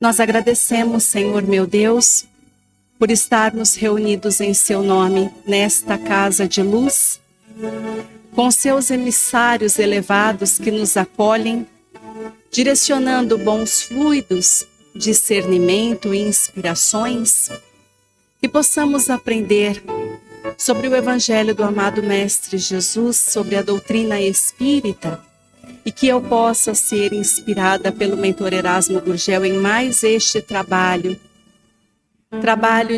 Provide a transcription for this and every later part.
Nós agradecemos, Senhor meu Deus, por estarmos reunidos em seu nome nesta casa de luz, com seus emissários elevados que nos acolhem, direcionando bons fluidos, discernimento e inspirações, que possamos aprender sobre o Evangelho do amado Mestre Jesus, sobre a doutrina espírita, e que eu possa ser inspirada pelo mentor Erasmo Gurgel em mais este trabalho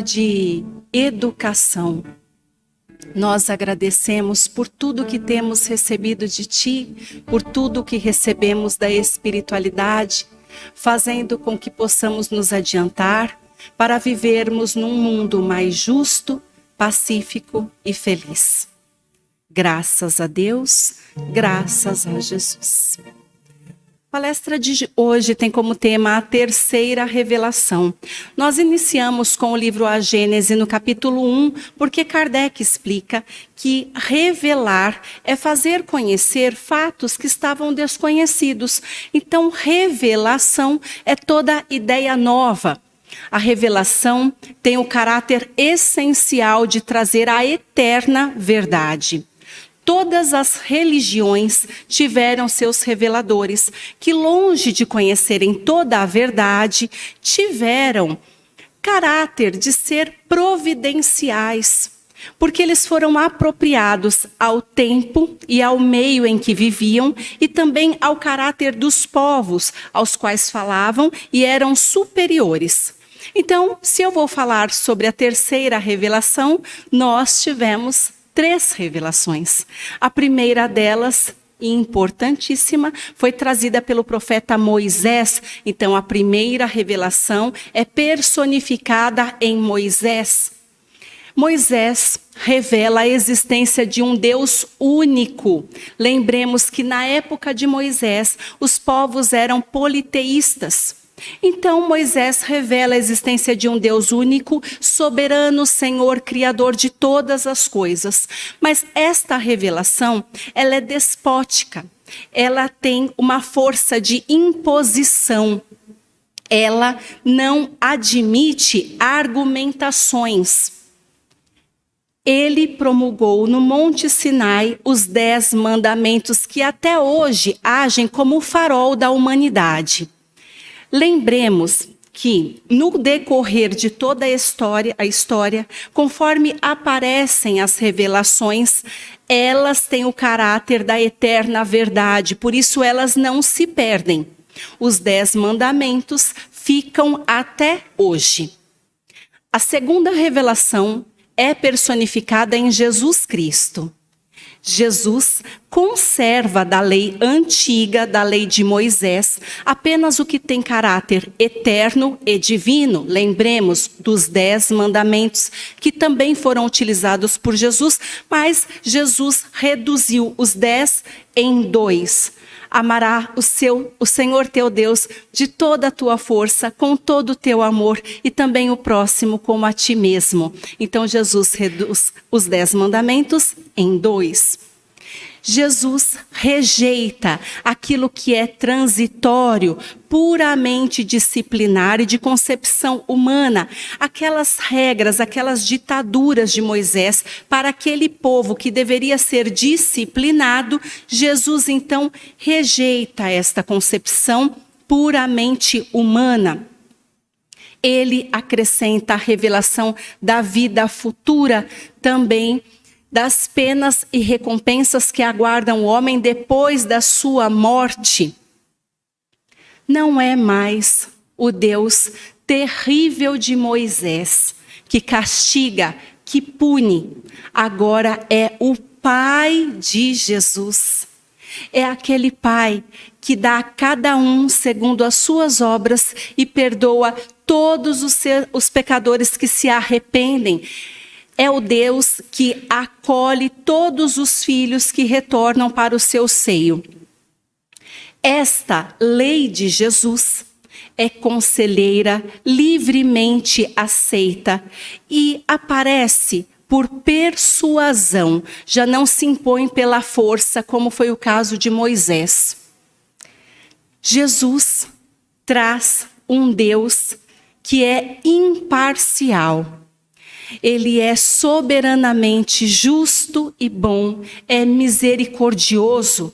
de educação. Nós agradecemos por tudo que temos recebido de Ti, por tudo que recebemos da espiritualidade, fazendo com que possamos nos adiantar para vivermos num mundo mais justo, pacífico e feliz. Graças a Deus, graças a Jesus. A palestra de hoje tem como tema a terceira revelação. Nós iniciamos com o livro A Gênese no capítulo 1, porque Kardec explica que revelar é fazer conhecer fatos que estavam desconhecidos. Então, revelação é toda ideia nova. A revelação tem o caráter essencial de trazer a eterna verdade. Todas as religiões tiveram seus reveladores, que longe de conhecerem toda a verdade, tiveram caráter de ser providenciais, porque eles foram apropriados ao tempo e ao meio em que viviam e também ao caráter dos povos aos quais falavam e eram superiores. Então, se eu vou falar sobre a terceira revelação, nós tivemos 3 revelações. A primeira delas, importantíssima, foi trazida pelo profeta Moisés. Então, a primeira revelação é personificada em Moisés. Moisés revela a existência de um Deus único. Lembremos que na época de Moisés, os povos eram politeístas. Então Moisés revela a existência de um Deus único, soberano, Senhor, Criador de todas as coisas. Mas esta revelação, ela é despótica. Ela tem uma força de imposição. Ela não admite argumentações. Ele promulgou no Monte Sinai os 10 mandamentos que até hoje agem como o farol da humanidade. Lembremos que, no decorrer de toda a história, conforme aparecem as revelações, elas têm o caráter da eterna verdade, por isso elas não se perdem. Os 10 mandamentos ficam até hoje. A segunda revelação é personificada em Jesus Cristo. Jesus conserva da lei antiga, da lei de Moisés, apenas o que tem caráter eterno e divino. Lembremos dos 10 mandamentos que também foram utilizados por Jesus, mas Jesus reduziu os 10 em 2. Amará o Senhor teu Deus de toda a tua força, com todo o teu amor, e também o próximo como a ti mesmo. Então Jesus reduz os 10 mandamentos em 2. Jesus rejeita aquilo que é transitório, puramente disciplinar e de concepção humana. Aquelas regras, aquelas ditaduras de Moisés para aquele povo que deveria ser disciplinado, Jesus então rejeita esta concepção puramente humana. Ele acrescenta a revelação da vida futura também, das penas e recompensas que aguardam o homem depois da sua morte. Não é mais o Deus terrível de Moisés, que castiga, que pune. Agora é o Pai de Jesus. É aquele Pai que dá a cada um segundo as suas obras e perdoa todos os pecadores que se arrependem. É o Deus que acolhe todos os filhos que retornam para o seu seio. Esta lei de Jesus é conselheira, livremente aceita e aparece por persuasão, já não se impõe pela força, como foi o caso de Moisés. Jesus traz um Deus que é imparcial. Ele é soberanamente justo e bom, é misericordioso.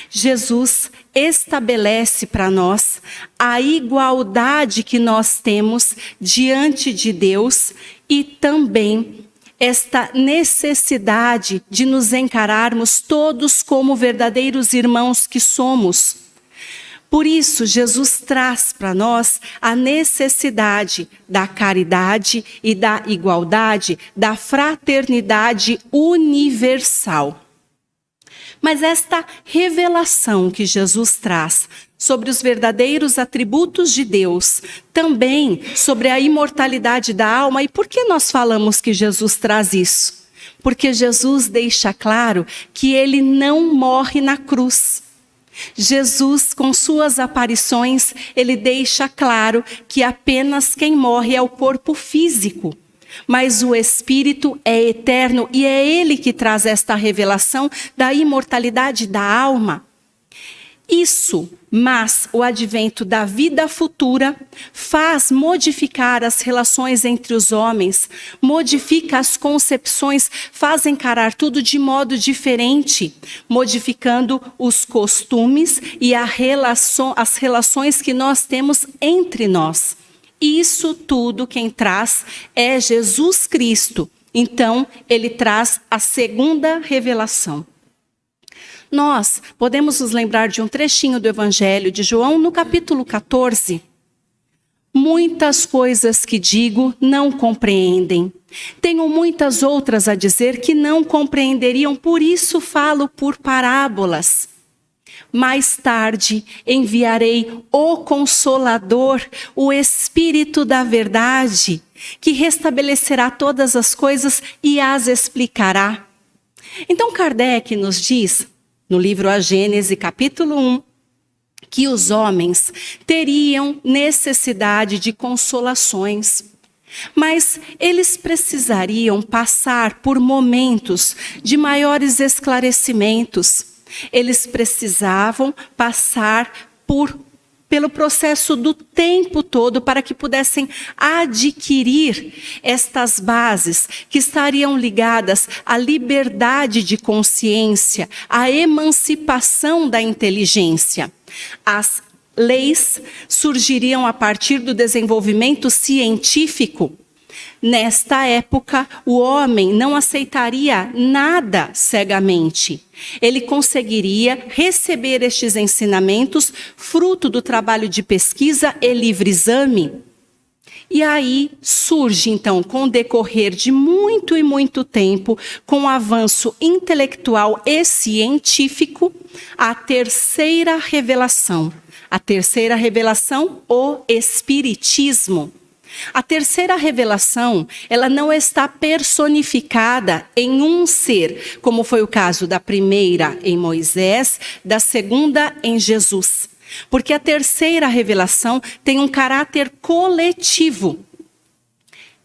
Jesus estabelece para nós a igualdade que nós temos diante de Deus e também esta necessidade de nos encararmos todos como verdadeiros irmãos que somos. Por isso, Jesus traz para nós a necessidade da caridade e da igualdade, da fraternidade universal. Mas esta revelação que Jesus traz sobre os verdadeiros atributos de Deus, também sobre a imortalidade da alma, e por que nós falamos que Jesus traz isso? Porque Jesus deixa claro que ele não morre na cruz. Jesus, com suas aparições, ele deixa claro que apenas quem morre é o corpo físico. Mas o Espírito é eterno e é ele que traz esta revelação da imortalidade da alma. Isso, mas o advento da vida futura faz modificar as relações entre os homens, modifica as concepções, faz encarar tudo de modo diferente, modificando os costumes e as relações que nós temos entre nós. Isso tudo quem traz é Jesus Cristo. Então, ele traz a segunda revelação. Nós podemos nos lembrar de um trechinho do Evangelho de João, no capítulo 14. Muitas coisas que digo não compreendem. Tenho muitas outras a dizer que não compreenderiam, por isso falo por parábolas. Mais tarde enviarei o Consolador, o Espírito da Verdade, que restabelecerá todas as coisas e as explicará. Então Kardec nos diz, no livro A Gênese, capítulo 1, que os homens teriam necessidade de consolações, mas eles precisariam passar por momentos de maiores esclarecimentos. Eles precisavam passar pelo processo do tempo todo para que pudessem adquirir estas bases que estariam ligadas à liberdade de consciência, à emancipação da inteligência. As leis surgiriam a partir do desenvolvimento científico. Nesta época, o homem não aceitaria nada cegamente. Ele conseguiria receber estes ensinamentos, fruto do trabalho de pesquisa e livre exame. E aí surge, então, com o decorrer de muito e muito tempo, com o avanço intelectual e científico, a terceira revelação. A terceira revelação, o Espiritismo. A terceira revelação, ela não está personificada em um ser, como foi o caso da primeira em Moisés, da segunda em Jesus. Porque a terceira revelação tem um caráter coletivo.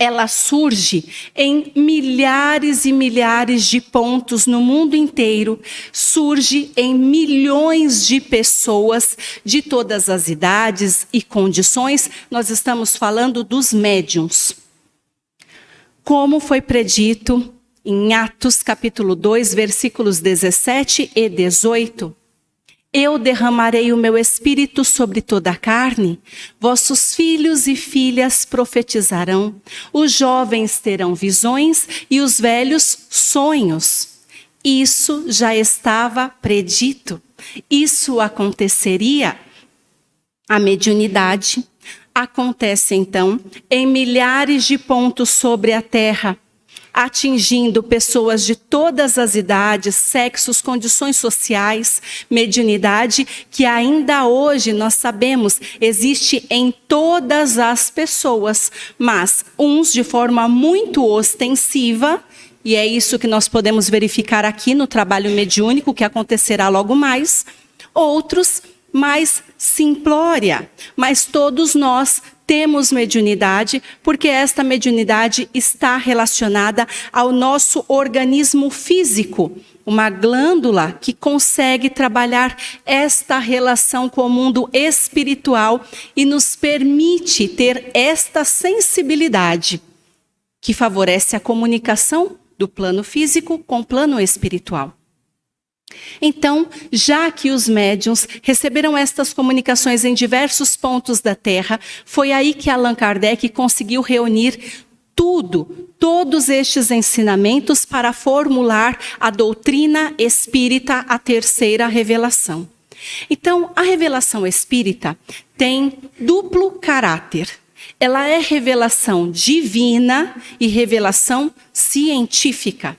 Ela surge em milhares e milhares de pontos no mundo inteiro, surge em milhões de pessoas de todas as idades e condições. Nós estamos falando dos médiuns. Como foi predito em Atos capítulo 2, versículos 17 e 18, eu derramarei o meu espírito sobre toda a carne, vossos filhos e filhas profetizarão, os jovens terão visões e os velhos sonhos. Isso já estava predito, isso aconteceria. A mediunidade acontece então em milhares de pontos sobre a terra, atingindo pessoas de todas as idades, sexos, condições sociais, mediunidade que ainda hoje nós sabemos existe em todas as pessoas, mas uns de forma muito ostensiva, e é isso que nós podemos verificar aqui no trabalho mediúnico que acontecerá logo mais, outros mais simplória, mas todos nós temos mediunidade, porque esta mediunidade está relacionada ao nosso organismo físico. uma glândula que consegue trabalhar esta relação com o mundo espiritual e nos permite ter esta sensibilidade que favorece a comunicação do plano físico com o plano espiritual. Então, já que os médiuns receberam estas comunicações em diversos pontos da Terra, foi aí que Allan Kardec conseguiu reunir todos estes ensinamentos para formular a doutrina espírita, a terceira revelação. Então, a revelação espírita tem duplo caráter. Ela é revelação divina e revelação científica.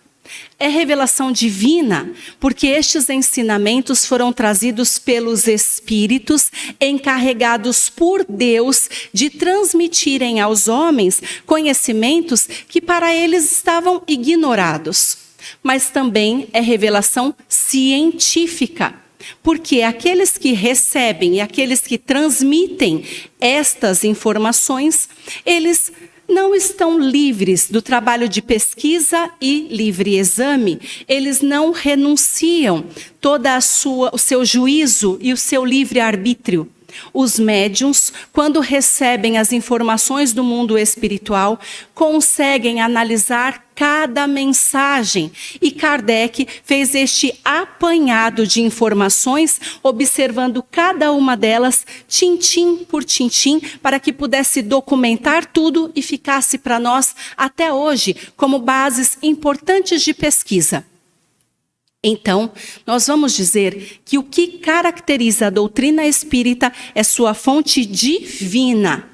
É revelação divina porque estes ensinamentos foram trazidos pelos espíritos encarregados por Deus de transmitirem aos homens conhecimentos que para eles estavam ignorados. Mas também é revelação científica, porque aqueles que recebem e aqueles que transmitem estas informações, eles não estão livres do trabalho de pesquisa e livre exame. Eles não renunciam o seu juízo e o seu livre-arbítrio. Os médiuns, quando recebem as informações do mundo espiritual, conseguem analisar cada mensagem. E Kardec fez este apanhado de informações, observando cada uma delas, tintim por tintim, para que pudesse documentar tudo e ficasse para nós, até hoje, como bases importantes de pesquisa. Então, nós vamos dizer que o que caracteriza a doutrina espírita é sua fonte divina.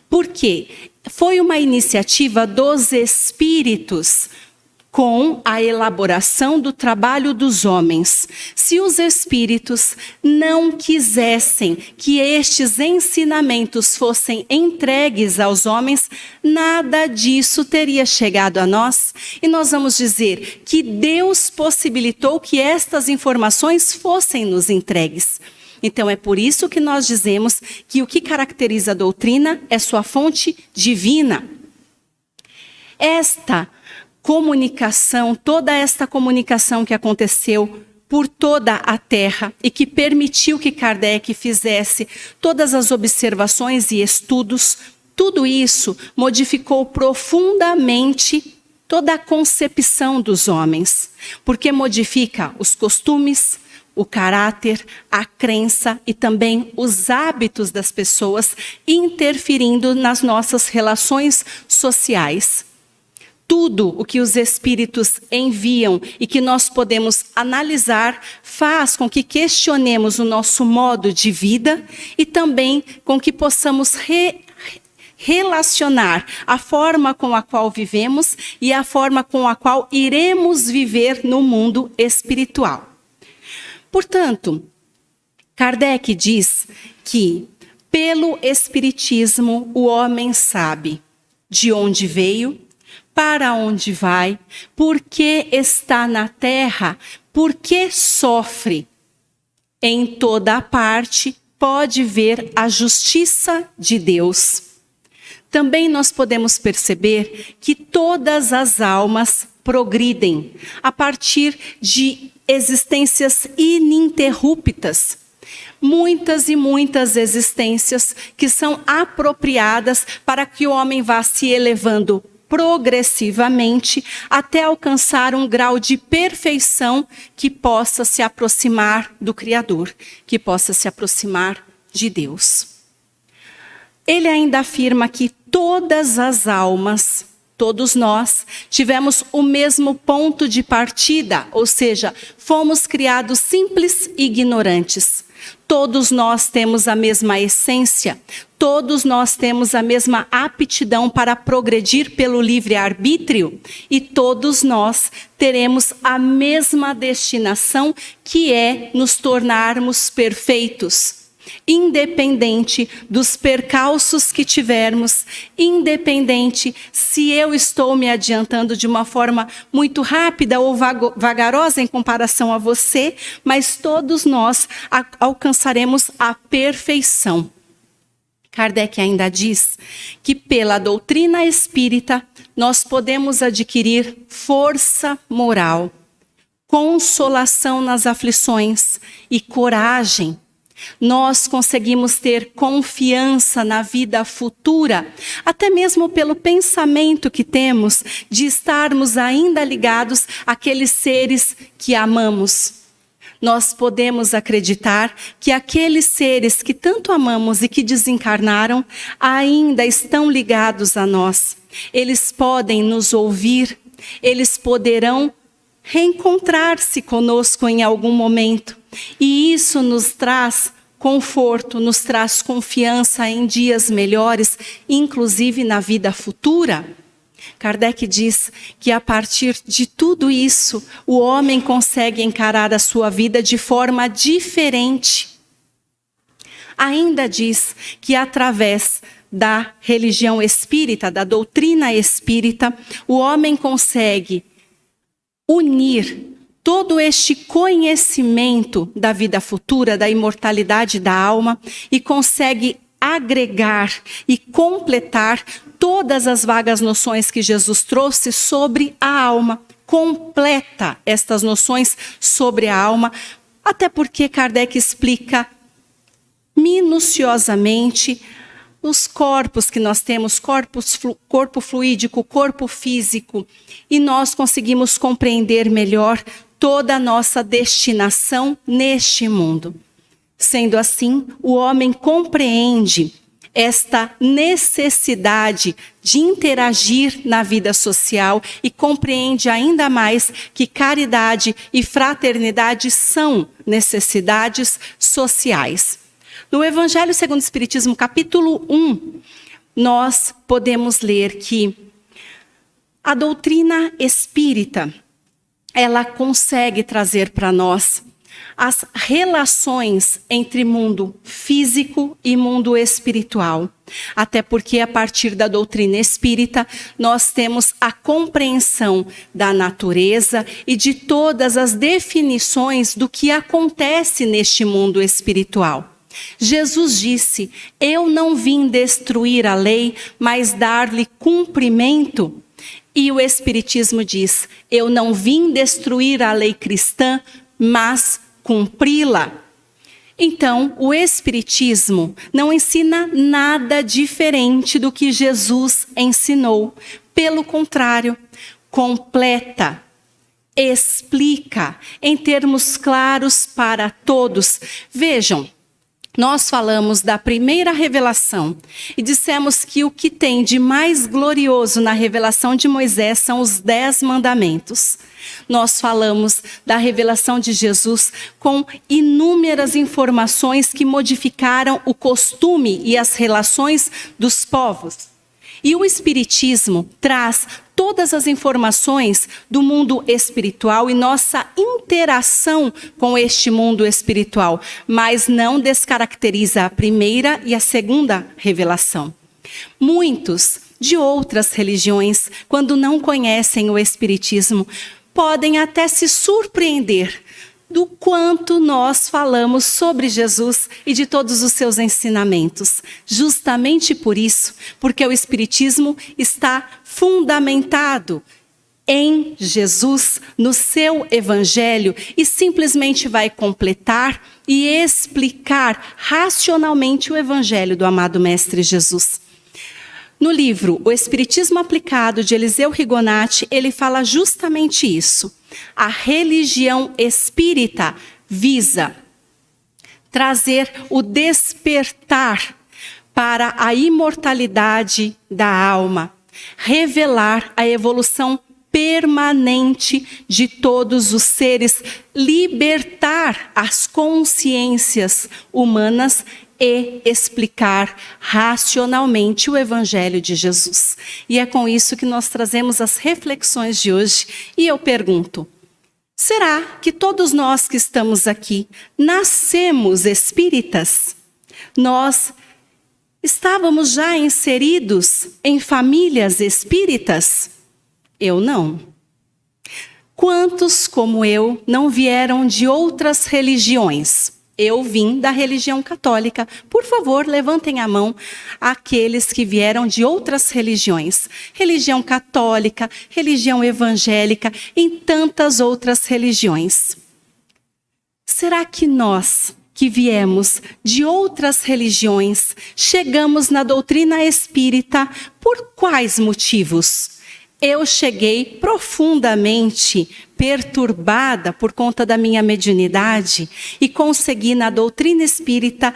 Por quê? Foi uma iniciativa dos espíritos com a elaboração do trabalho dos homens. Se os espíritos não quisessem que estes ensinamentos fossem entregues aos homens, nada disso teria chegado a nós. E nós vamos dizer que Deus possibilitou que estas informações fossem nos entregues. Então é por isso que nós dizemos que o que caracteriza a doutrina é sua fonte divina. Toda esta comunicação que aconteceu por toda a Terra e que permitiu que Kardec fizesse todas as observações e estudos, tudo isso modificou profundamente toda a concepção dos homens, porque modifica os costumes, o caráter, a crença e também os hábitos das pessoas, interferindo nas nossas relações sociais. Tudo o que os espíritos enviam e que nós podemos analisar faz com que questionemos o nosso modo de vida e também com que possamos relacionar a forma com a qual vivemos e a forma com a qual iremos viver no mundo espiritual. Portanto, Kardec diz que, pelo Espiritismo, o homem sabe de onde veio, para onde vai, por que está na terra, por que sofre. Em toda a parte pode ver a justiça de Deus. Também nós podemos perceber que todas as almas progridem a partir de existências ininterruptas. Muitas e muitas existências que são apropriadas para que o homem vá se elevando progressivamente até alcançar um grau de perfeição que possa se aproximar do Criador, que possa se aproximar de Deus. Ele ainda afirma que todas as almas, todos nós, tivemos o mesmo ponto de partida, ou seja, fomos criados simples e ignorantes. Todos nós temos a mesma essência, todos nós temos a mesma aptidão para progredir pelo livre-arbítrio e todos nós teremos a mesma destinação, que é nos tornarmos perfeitos. Independente dos percalços que tivermos, independente se eu estou me adiantando de uma forma muito rápida ou vagarosa em comparação a você, mas todos nós alcançaremos a perfeição. Kardec ainda diz que pela doutrina espírita nós podemos adquirir força moral, consolação nas aflições e coragem. Nós conseguimos ter confiança na vida futura, até mesmo pelo pensamento que temos de estarmos ainda ligados àqueles seres que amamos. Nós podemos acreditar que aqueles seres que tanto amamos e que desencarnaram ainda estão ligados a nós. Eles podem nos ouvir, eles poderão reencontrar-se conosco em algum momento. E isso nos traz conforto, nos traz confiança em dias melhores, inclusive na vida futura. Kardec diz que a partir de tudo isso, o homem consegue encarar a sua vida de forma diferente. Ainda diz que através da religião espírita, da doutrina espírita, o homem consegue unir todo este conhecimento da vida futura, da imortalidade da alma, e consegue agregar e completar todas as vagas noções que Jesus trouxe sobre a alma. Completa estas noções sobre a alma, até porque Kardec explica minuciosamente os corpos que nós temos, corpo fluídico, corpo físico, e nós conseguimos compreender melhor toda a nossa destinação neste mundo. Sendo assim, o homem compreende esta necessidade de interagir na vida social e compreende ainda mais que caridade e fraternidade são necessidades sociais. No Evangelho segundo o Espiritismo, capítulo 1, nós podemos ler que a doutrina espírita, ela consegue trazer para nós as relações entre mundo físico e mundo espiritual. Até porque a partir da doutrina espírita, nós temos a compreensão da natureza e de todas as definições do que acontece neste mundo espiritual. Jesus disse: eu não vim destruir a lei, mas dar-lhe cumprimento. E o Espiritismo diz: eu não vim destruir a lei cristã, mas cumpri-la. Então, o Espiritismo não ensina nada diferente do que Jesus ensinou. Pelo contrário, completa, explica em termos claros para todos. Vejam, nós falamos da primeira revelação e dissemos que o que tem de mais glorioso na revelação de Moisés são os 10 mandamentos. Nós falamos da revelação de Jesus com inúmeras informações que modificaram o costume e as relações dos povos. E o Espiritismo traz todas as informações do mundo espiritual e nossa interação com este mundo espiritual, mas não descaracteriza a primeira e a segunda revelação. Muitos de outras religiões, quando não conhecem o Espiritismo, podem até se surpreender do quanto nós falamos sobre Jesus e de todos os seus ensinamentos. Justamente por isso, porque o Espiritismo está fundamentado em Jesus, no seu Evangelho, e simplesmente vai completar e explicar racionalmente o Evangelho do amado Mestre Jesus. No livro O Espiritismo Aplicado, de Eliseu Rigonati, ele fala justamente isso. A religião espírita visa trazer o despertar para a imortalidade da alma, revelar a evolução permanente de todos os seres, libertar as consciências humanas e explicar racionalmente o Evangelho de Jesus. E é com isso que nós trazemos as reflexões de hoje. E eu pergunto, será que todos nós que estamos aqui nascemos espíritas? Nós estávamos já inseridos em famílias espíritas? Eu não. Quantos, como eu, não vieram de outras religiões? Eu vim da religião católica. Por favor, levantem a mão aqueles que vieram de outras religiões. Religião católica, religião evangélica, em tantas outras religiões. Será que nós, que viemos de outras religiões, chegamos na doutrina espírita por quais motivos? Eu cheguei profundamente perturbada por conta da minha mediunidade e consegui na doutrina espírita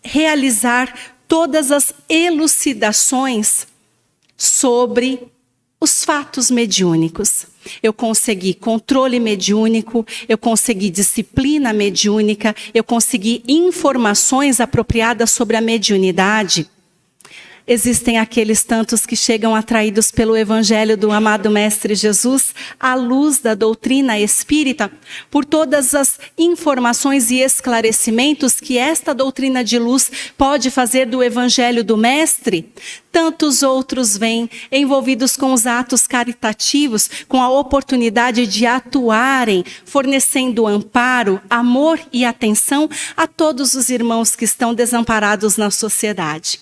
realizar todas as elucidações sobre os fatos mediúnicos. Eu consegui controle mediúnico, eu consegui disciplina mediúnica, eu consegui informações apropriadas sobre a mediunidade. Existem aqueles tantos que chegam atraídos pelo evangelho do amado Mestre Jesus, à luz da doutrina espírita, por todas as informações e esclarecimentos que esta doutrina de luz pode fazer do evangelho do Mestre. Tantos outros vêm envolvidos com os atos caritativos, com a oportunidade de atuarem, fornecendo amparo, amor e atenção a todos os irmãos que estão desamparados na sociedade.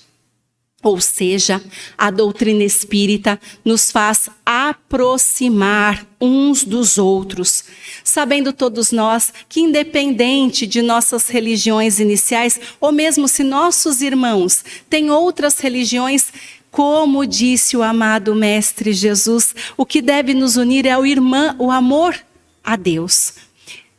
Ou seja, a doutrina espírita nos faz aproximar uns dos outros, sabendo todos nós que, independente de nossas religiões iniciais, ou mesmo se nossos irmãos têm outras religiões, como disse o amado Mestre Jesus, o que deve nos unir é o amor a Deus.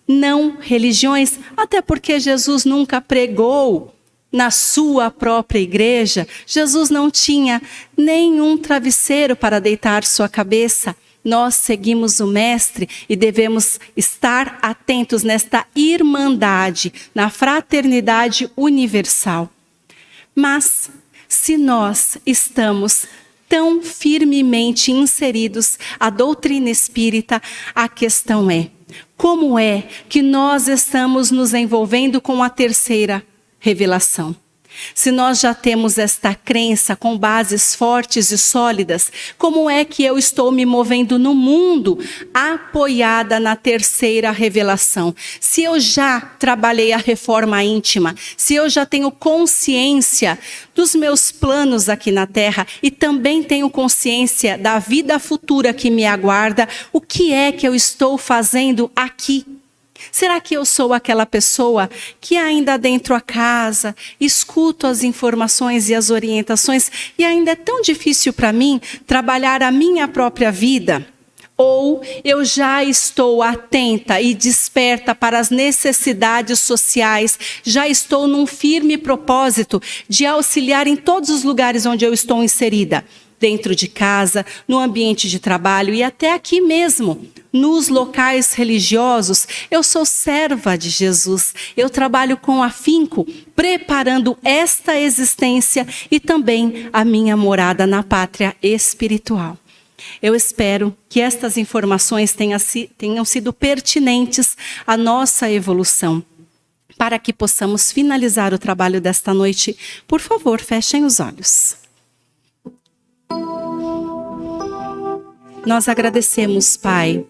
Não religiões, até porque Jesus nunca pregou na sua própria igreja. Jesus não tinha nenhum travesseiro para deitar sua cabeça. Nós seguimos o Mestre e devemos estar atentos nesta irmandade, na fraternidade universal. Mas, se nós estamos tão firmemente inseridos à doutrina espírita, a questão é: como é que nós estamos nos envolvendo com a terceira revelação? Se nós já temos esta crença com bases fortes e sólidas, como é que eu estou me movendo no mundo apoiada na terceira revelação? Se eu já trabalhei a reforma íntima, se eu já tenho consciência dos meus planos aqui na Terra e também tenho consciência da vida futura que me aguarda, o que é que eu estou fazendo aqui? Será que eu sou aquela pessoa que ainda dentro a casa escuto as informações e as orientações e ainda é tão difícil para mim trabalhar a minha própria vida? Ou eu já estou atenta e desperta para as necessidades sociais, já estou num firme propósito de auxiliar em todos os lugares onde eu estou inserida? Dentro de casa, no ambiente de trabalho e até aqui mesmo, nos locais religiosos, eu sou serva de Jesus. Eu trabalho com afinco, preparando esta existência e também a minha morada na pátria espiritual. Eu espero que estas informações tenham sido pertinentes à nossa evolução. Para que possamos finalizar o trabalho desta noite, por favor, fechem os olhos. Nós agradecemos, Pai,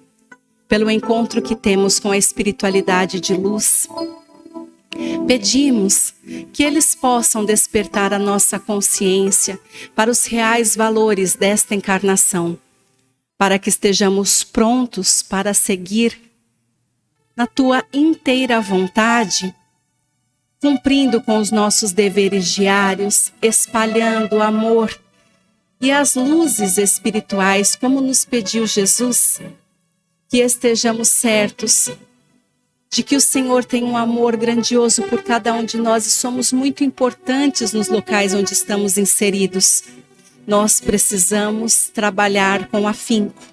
pelo encontro que temos com a espiritualidade de luz. Pedimos que eles possam despertar a nossa consciência para os reais valores desta encarnação, para que estejamos prontos para seguir na Tua inteira vontade, cumprindo com os nossos deveres diários, espalhando amor e as luzes espirituais, como nos pediu Jesus, que estejamos certos de que o Senhor tem um amor grandioso por cada um de nós e somos muito importantes nos locais onde estamos inseridos. Nós precisamos trabalhar com afinco.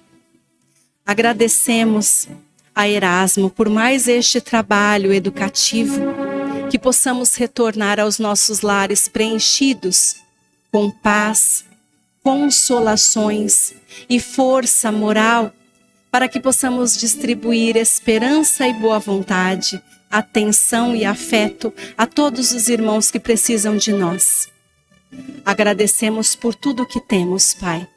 Agradecemos a Erasmo por mais este trabalho educativo, que possamos retornar aos nossos lares preenchidos com paz, consolações e força moral, para que possamos distribuir esperança e boa vontade, atenção e afeto a todos os irmãos que precisam de nós. Agradecemos por tudo que temos, Pai.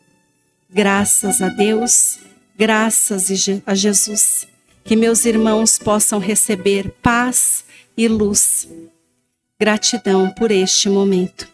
Graças a Deus, graças a Jesus, que meus irmãos possam receber paz, e luz. Gratidão por este momento.